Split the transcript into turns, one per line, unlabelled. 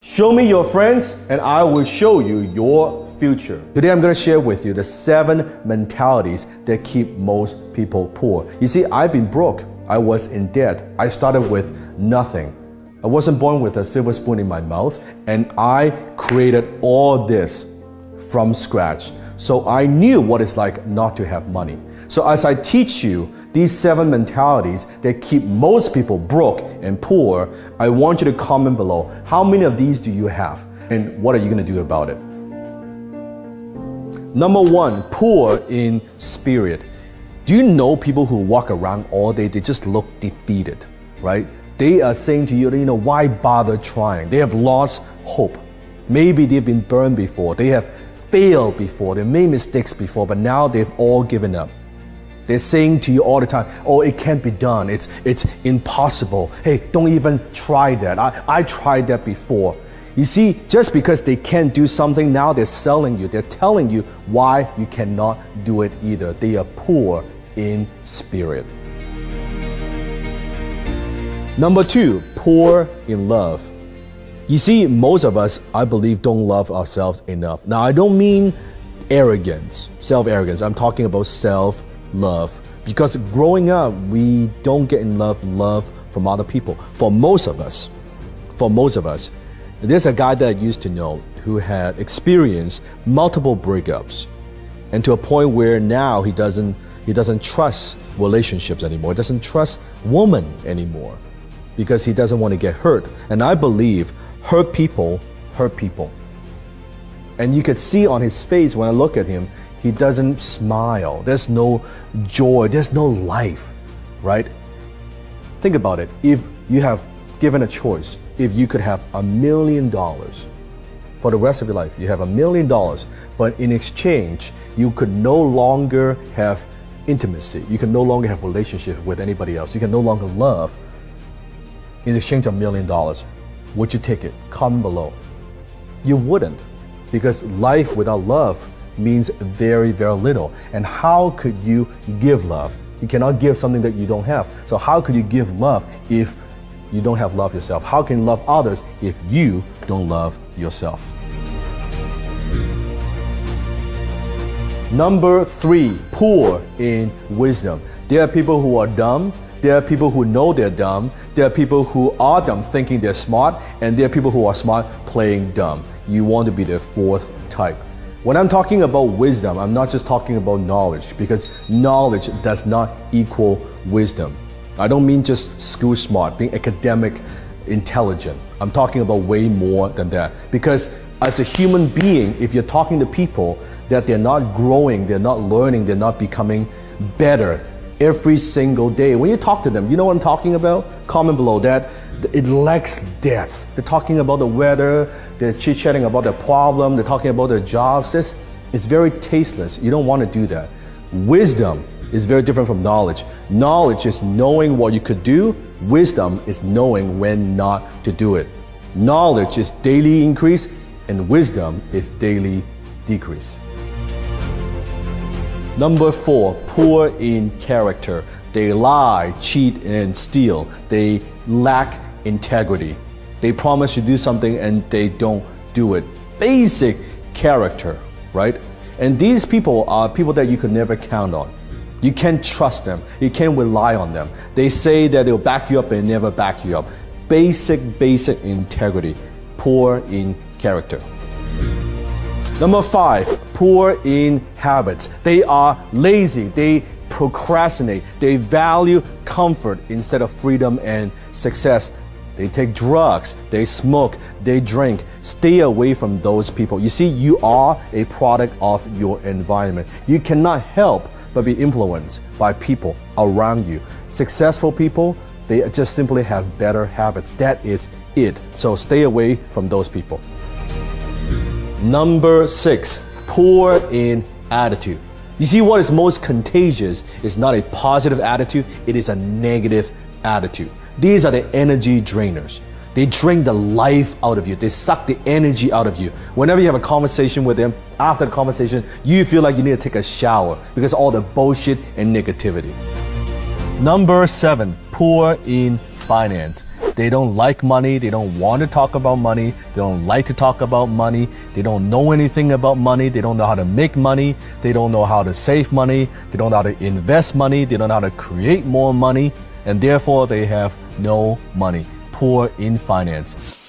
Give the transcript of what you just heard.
Show me your friends and I will show you your future. Today I'm going to share with you the 7 mentalities that keep most people poor. You see, I've been broke. I was in debt. I started with nothing. I wasn't born with a silver spoon in my mouth, and I created all this from scratch. So I knew what it's like not to have money. So as I teach you these 7 mentalities that keep most people broke and poor, I want you to comment below, how many of these do you have? And what are you going to do about it? Number 1, poor in spirit. Do you know people who walk around all day, they just look defeated, right? They are saying to you, why bother trying? They have lost hope. Maybe they've been burned before. They have failed before. They made mistakes before, but now they've all given up. They're saying to you all the time, oh, it can't be done. It's impossible. Hey, don't even try that. I tried that before. You see, just because they can't do something, now they're selling you. They're telling you why you cannot do it either. They are poor in spirit. Number 2, poor in love. You see, most of us, I believe, don't love ourselves enough. Now, I don't mean arrogance, self-arrogance. I'm talking about self-love. Because growing up, we don't get enough love from other people. For most of us, there's a guy that I used to know who had experienced multiple breakups, and to a point where now he doesn't trust relationships anymore. He doesn't trust women anymore because he doesn't want to get hurt. And I believe hurt people hurt people. And you could see on his face when I look at him, he doesn't smile. There's no joy. There's no life, right? Think about it. If you have given a choice, if you could have $1 million for the rest of your life, you have $1 million, but in exchange, you could no longer have intimacy. You can no longer have relationship with anybody else. You can no longer love. In exchange of $1 million, would you take it? Comment below. You wouldn't, because life without love means very, very little. And how could you give love? You cannot give something that you don't have. So how could you give love if you don't have love yourself? How can you love others if you don't love yourself? Number 3, poor in wisdom. There are people who are dumb. There are people who know they're dumb. There are people who are dumb thinking they're smart. And there are people who are smart playing dumb. You want to be the 4th type. When I'm talking about wisdom, I'm not just talking about knowledge, because knowledge does not equal wisdom. I don't mean just school smart, being academic intelligent. I'm talking about way more than that. Because as a human being, if you're talking to people that they're not growing, they're not learning, they're not becoming better every single day, when you talk to them, you know what I'm talking about? Comment below that. It lacks depth. They're talking about the weather, they're chit-chatting about their problem, they're talking about their jobs. It's very tasteless. You don't want to do that. Wisdom is very different from knowledge. Knowledge is knowing what you could do. Wisdom is knowing when not to do it. Knowledge is daily increase, and wisdom is daily decrease. Number 4, poor in character. They lie, cheat, and steal. They lack integrity. They promise to do something and they don't do it. Basic character, right? And these people are people that you could never count on. You can't trust them. You can't rely on them. They say that they'll back you up and never back you up. Basic integrity. Poor in character. Number 5, poor in habits. They are lazy. They procrastinate. They value comfort instead of freedom and success. They take drugs. They smoke. They drink. Stay away from those people. You see, you are a product of your environment. You cannot help but be influenced by people around you. Successful people, they just simply have better habits. That is it. So stay away from those people. Number 6, poor in attitude. You see, what is most contagious is not a positive attitude, it is a negative attitude. These are the energy drainers. They drain the life out of you. They suck the energy out of you. Whenever you have a conversation with them, after the conversation, you feel like you need to take a shower because of all the bullshit and negativity. Number 7, poor in finance. They don't like money. They don't want to talk about money. They don't like to talk about money. They don't know anything about money. They don't know how to make money. They don't know how to save money. They don't know how to invest money. They don't know how to create more money. And therefore, they have no money. Poor in finance.